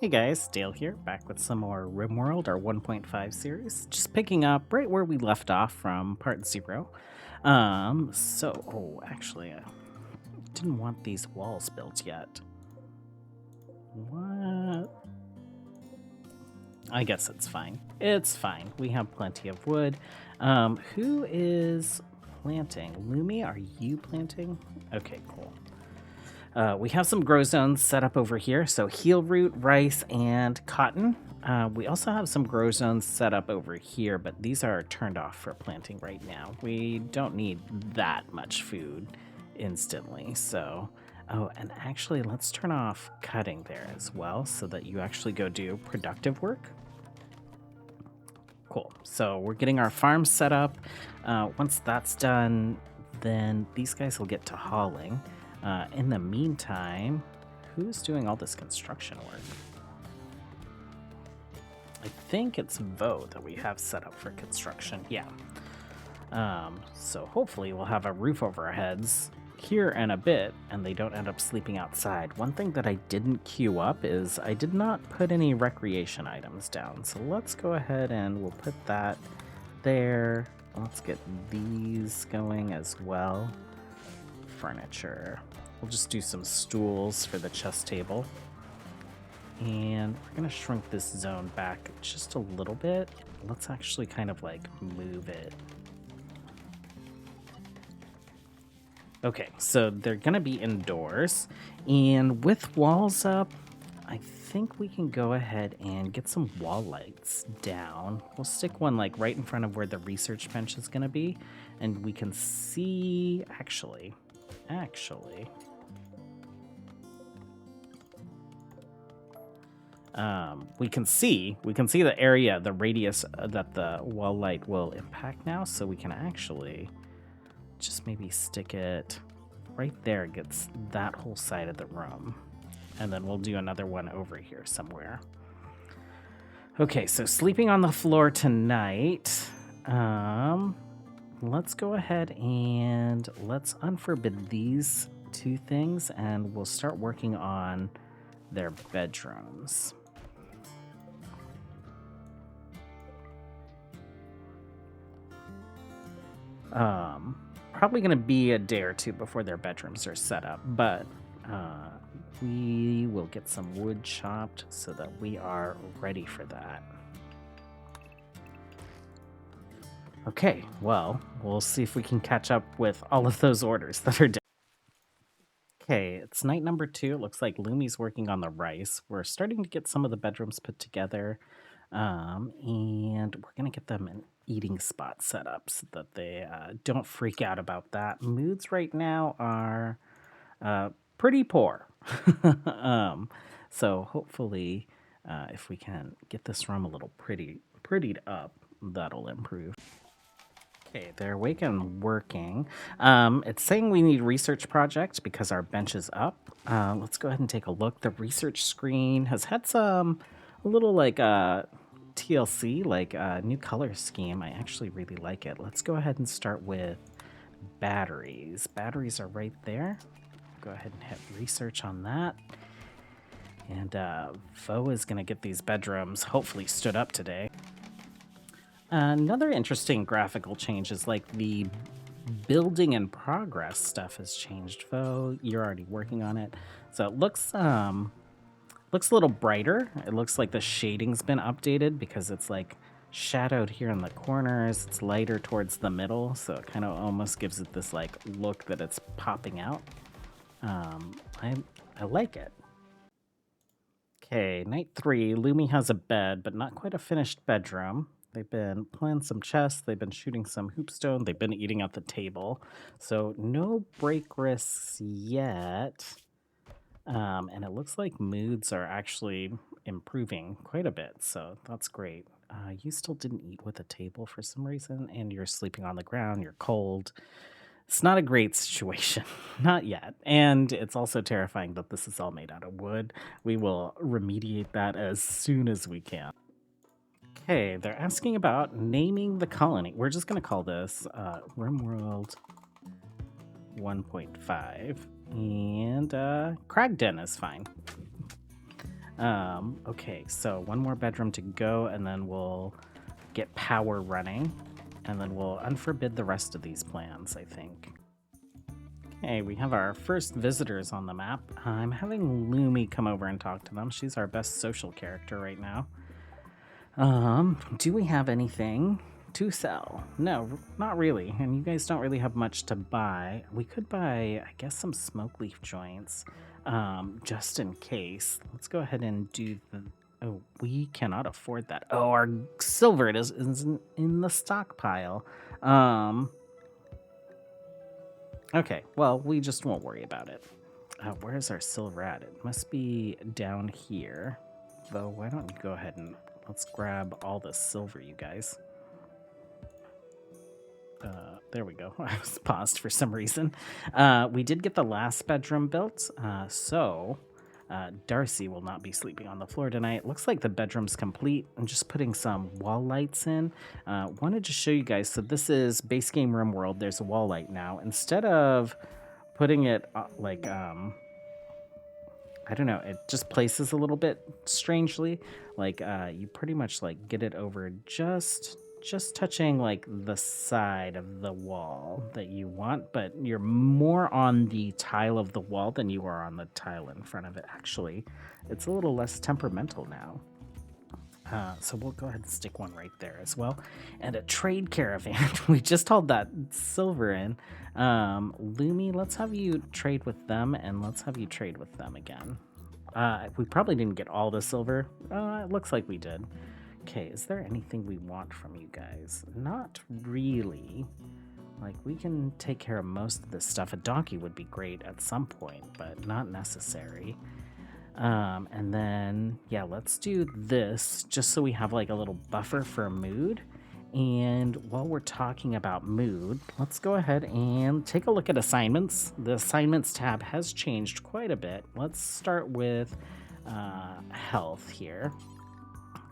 Hey guys, Dale here, back with some more RimWorld, our 1.5 series. Just picking up right where we left off from part 0. Actually, I didn't want these walls built yet. What? I guess it's fine. It's fine. We have plenty of wood. Who is planting? Lumi, are you planting? Okay, cool. We have some grow zones set up over here, so heel root, rice, and cotton. We also have some grow zones set up over here, but these are turned off for planting right now. We don't need that much food instantly, so... Oh, and actually, let's turn off cutting there as well so that you actually go do productive work. Cool. So we're getting our farm set up. Once that's done, then these guys will get to hauling. In the meantime, who's doing all this construction work? I think it's Vo that we have set up for construction. Yeah. So hopefully we'll have a roof over our heads here in a bit, and they don't end up sleeping outside. One thing that I didn't queue up is I did not put any recreation items down. So let's go ahead and we'll put that there. Let's get these going as well. Furniture. We'll just do some stools for the chess table. And we're going to shrink this zone back just a little bit. Let's actually kind of like move it. Okay, so they're going to be indoors. And with walls up, I think we can go ahead and get some wall lights down. We'll stick one like right in front of where the research bench is going to be. And we can see, actually, we can see the area, the radius that the wall light will impact now. So we can actually just maybe stick it right there, gets that whole side of the room. And then we'll do another one over here somewhere. Okay, so sleeping on the floor tonight. Let's go ahead and let's unforbid these two things, and we'll start working on their bedrooms. Probably going to be a day or two before their bedrooms are set up, but we will get some wood chopped so that we are ready for that. Okay, well, we'll see if we can catch up with all of those orders that are down. Okay, it's night number 2. It looks like Lumi's working on the rice. We're starting to get some of the bedrooms put together, and we're going to get them an eating spot set up so that they don't freak out about that. Moods right now are pretty poor. So hopefully, if we can get this room a little prettied up, that'll improve. Okay, they're awake and working. It's saying we need research project because our bench is up. Let's go ahead and take a look. The research screen has had a little like TLC, like new color scheme. I actually really like it. Let's go ahead and start with batteries. Batteries are right there. Go ahead and hit research on that. And Vo is going to get these bedrooms hopefully stood up today. Another interesting graphical change is like the building in progress stuff has changed. Vo, you're already working on it. So it looks a little brighter. It looks like the shading's been updated because it's like shadowed here in the corners. It's lighter towards the middle, so it kind of almost gives it this like look that it's popping out. I like it. Okay, night 3. Lumi has a bed, but not quite a finished bedroom. They've been playing some chess. They've been shooting some hoopstone. They've been eating at the table. So no break risks yet. And it looks like moods are actually improving quite a bit. So that's great. You still didn't eat with a table for some reason, and you're sleeping on the ground. You're cold. It's not a great situation. Not yet. And it's also terrifying that this is all made out of wood. We will remediate that as soon as we can. Okay, they're asking about naming the colony. We're just going to call this RimWorld 1.5. And Cragden is fine. Okay, so one more bedroom to go, and then we'll get power running, and then we'll unforbid the rest of these plans, I think. Okay, we have our first visitors on the map. I'm having Lumi come over and talk to them. She's our best social character right now. Do we have anything to sell? No, not really. And you guys don't really have much to buy. We could buy, I guess, some smoke leaf joints, just in case. Let's go ahead and do the. Oh, we cannot afford that. Oh, our silver is in the stockpile. Um, okay, well, we just won't worry about it. Where's our silver at? It must be down here. Though, why don't you go ahead and let's grab all the silver, you guys. There we go. I was paused for some reason. We did get the last bedroom built, so Darcy will not be sleeping on the floor tonight. Looks like the bedroom's complete. I'm just putting some wall lights in. Wanted to show you guys. So this is base game RimWorld. There's a wall light now. Instead of putting it like I don't know, it just places a little bit strangely. Like you pretty much like get it over just touching like the side of the wall that you want, but you're more on the tile of the wall than you are on the tile in front of it. Actually, it's a little less temperamental now. So we'll go ahead and stick one right there as well. And a trade caravan. We just hauled that silver in. Lumi, let's have you trade with them, and let's have you trade with them again. We probably didn't get all the silver. It looks like we did. Okay, is there anything we want from you guys? Not really. Like, we can take care of most of this stuff. A donkey would be great at some point, but not necessary. And then, yeah, let's do this just so we have like a little buffer for mood. And while we're talking about mood, let's go ahead and take a look at assignments. The assignments tab has changed quite a bit. Let's start with health here.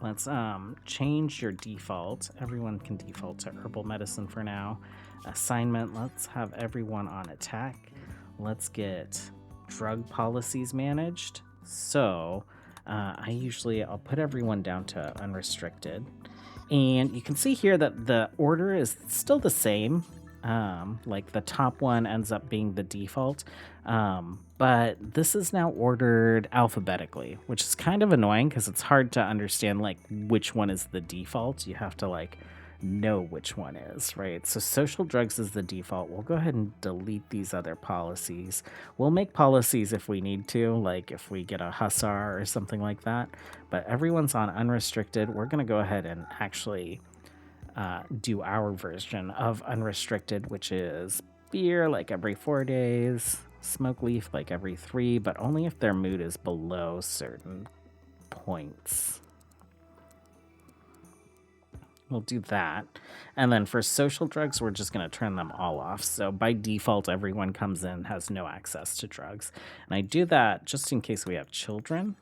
Let's change your default. Everyone can default to herbal medicine for now. Assignment, let's have everyone on attack. Let's get drug policies managed. So I'll put everyone down to unrestricted. And you can see here that the order is still the same. Like the top one ends up being the default. But this is now ordered alphabetically, which is kind of annoying because it's hard to understand like which one is the default. You have to like know which one is, right? So social drugs is the default. We'll go ahead and delete these other policies. We'll make policies if we need to, like if we get a hussar or something like that. But everyone's on unrestricted. We're going to go ahead and actually do our version of unrestricted, which is beer like every 4 days, smoke leaf like every 3, but only if their mood is below certain points. We'll do that. And then for social drugs, we're just going to turn them all off. So by default, everyone comes in, has no access to drugs. And I do that just in case we have children.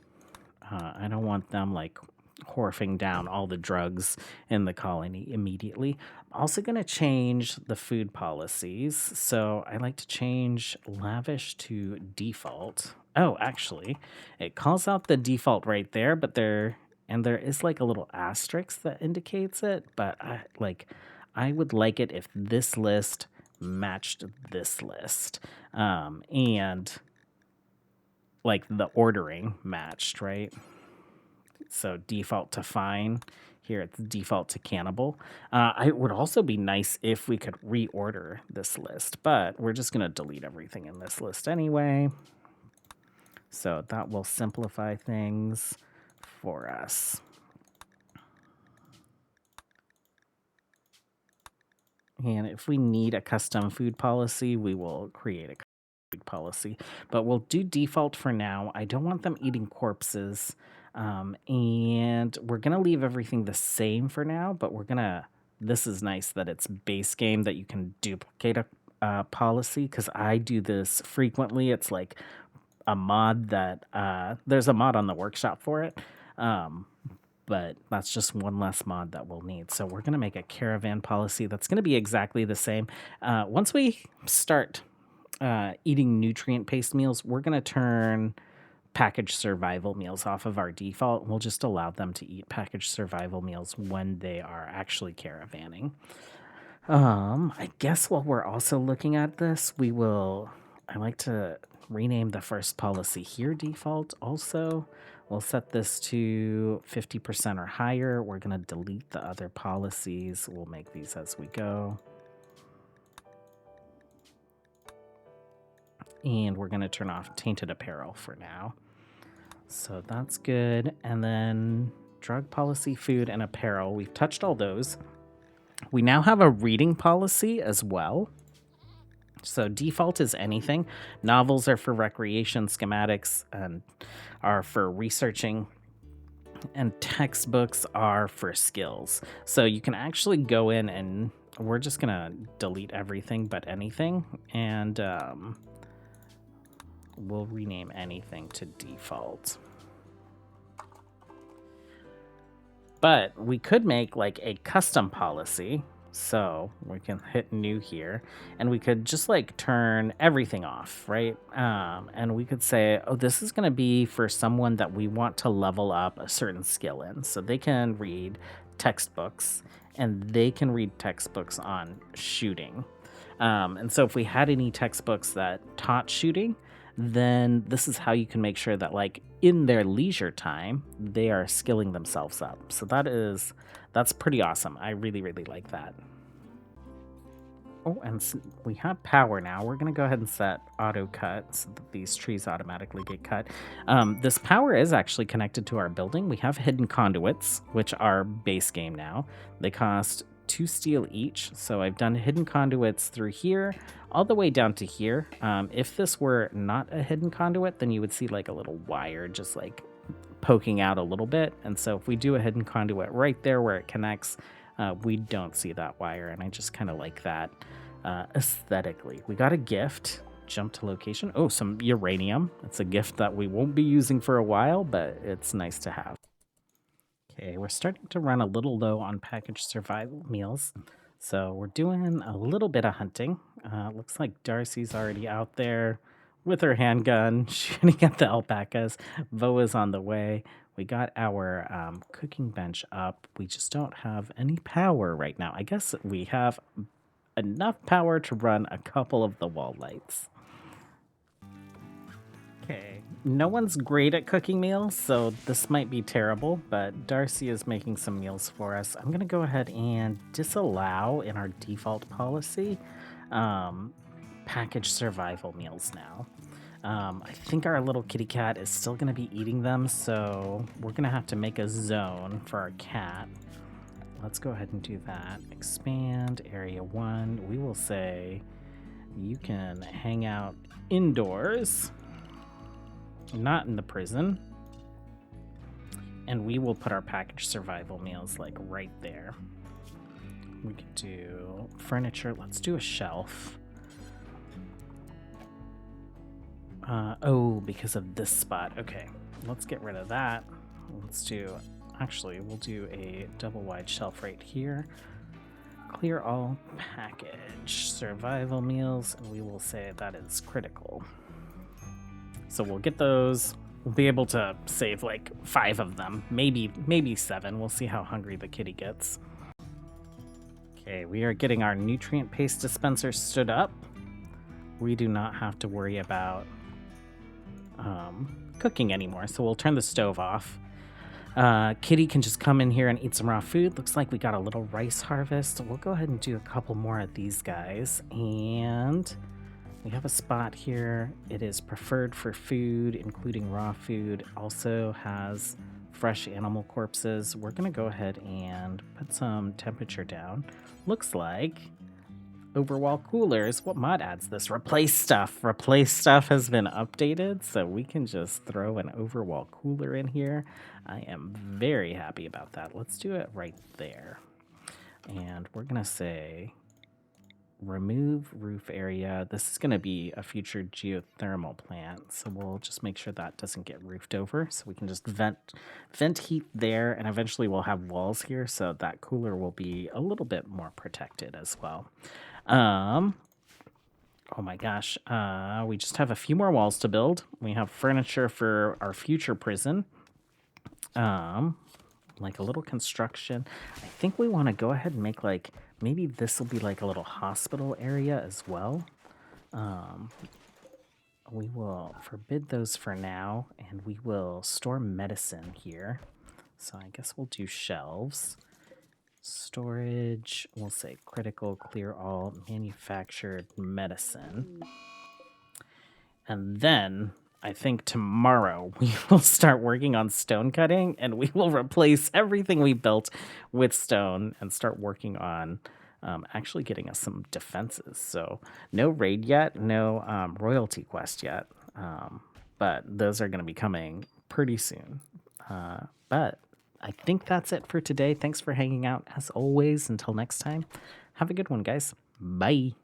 I don't want them like horfing down all the drugs in the colony immediately. I'm also going to change the food policies. So I like to change lavish to default. Oh, actually, it calls out the default right there, but there is like a little asterisk that indicates it, but I would like it if this list matched this list. And like the ordering matched, right? So default to fine. Here it's default to cannibal. It would also be nice if we could reorder this list, but we're just going to delete everything in this list anyway. So that will simplify things for us. And if we need a custom food policy, we will create a food policy. But we'll do default for now. I don't want them eating corpses. And we're going to leave everything the same for now, but this is nice that it's base game that you can duplicate a policy, because I do this frequently. It's like a mod that there's a mod on the workshop for it. But that's just one less mod that we'll need. So we're going to make a caravan policy that's going to be exactly the same. Once we start eating nutrient-paced meals, we're going to turn packaged survival meals off of our default. We'll just allow them to eat packaged survival meals when they are actually caravanning. I guess while we're also looking at this, I like to rename the first policy here default also. We'll set this to 50% or higher. We're going to delete the other policies. We'll make these as we go. And we're going to turn off tainted apparel for now. So that's good. And then drug policy, food, and apparel. We've touched all those. We now have a reading policy as well. So default is anything. Novels are for recreation, schematics and are for researching, and textbooks are for skills. So you can actually go in and we're just going to delete everything but anything. And we'll rename anything to default. But we could make like a custom policy. So we can hit new here and we could just like turn everything off, right? And we could say, oh, this is going to be for someone that we want to level up a certain skill in. So they can read textbooks and they can read textbooks on shooting. And so if we had any textbooks that taught shooting, then this is how you can make sure that like in their leisure time, they are skilling themselves up. So that's pretty awesome. I really, really like that. Oh, and we have power now. We're going to go ahead and set auto cut so that these trees automatically get cut. This power is actually connected to our building. We have hidden conduits, which are base game now. They cost 2 steel each. So I've done hidden conduits through here all the way down to here. If this were not a hidden conduit, then you would see like a little wire just like poking out a little bit. And so if we do a hidden conduit right there where it connects, we don't see that wire. And I just kind of like that aesthetically. We got a gift. Jump to location. Oh, some uranium. It's a gift that we won't be using for a while, but it's nice to have. Okay, we're starting to run a little low on packaged survival meals. So we're doing a little bit of hunting. Looks like Darcy's already out there with her handgun shooting at the alpacas. Voa's on the way. We got our cooking bench up. We just don't have any power right now. I guess we have enough power to run a couple of the wall lights. Okay, no one's great at cooking meals, so this might be terrible, but Darcy is making some meals for us. I'm going to go ahead and disallow in our default policy packaged survival meals now. I think our little kitty cat is still going to be eating them, so we're going to have to make a zone for our cat. Let's go ahead and do that. Expand area 1. We will say you can hang out indoors, not in the prison. And we will put our packaged survival meals like right there. We could do furniture. Let's do a shelf. Oh, because of this spot. Okay, let's get rid of that. We'll do a double wide shelf right here. Clear all package survival meals, and we will say that is critical. So we'll get those. We'll be able to save like 5 of them, maybe 7. We'll see how hungry the kitty gets. Okay, we are getting our nutrient paste dispenser stood up. We do not have to worry about cooking anymore, so we'll turn the stove off. Kitty can just come in here and eat some raw food. Looks like we got a little rice harvest. We'll go ahead and do a couple more of these guys, and we have a spot here. It is preferred for food, including raw food. Also has fresh animal corpses. We're gonna go ahead and put some temperature down. Looks like overwall coolers. What mod adds this? Replace stuff. Replace stuff has been updated, so we can just throw an overwall cooler in here. I am very happy about that. Let's do it right there. And we're gonna say remove roof area. This is going to be a future geothermal plant, so we'll just make sure that doesn't get roofed over, so we can just vent heat there, and eventually we'll have walls here, so that cooler will be a little bit more protected as well. Oh my gosh. We just have a few more walls to build. We have furniture for our future prison. Like a little construction. I think we want to go ahead and make like, maybe this will be like a little hospital area as well. We will forbid those for now, and we will store medicine here. So I guess we'll do shelves. Storage, we'll say critical, clear all, manufactured medicine. And then I think tomorrow we will start working on stone cutting, and we will replace everything we built with stone and start working on actually getting us some defenses. So no raid yet, no royalty quest yet, but those are going to be coming pretty soon. But I think that's it for today. Thanks for hanging out as always. Until next time, have a good one, guys. Bye.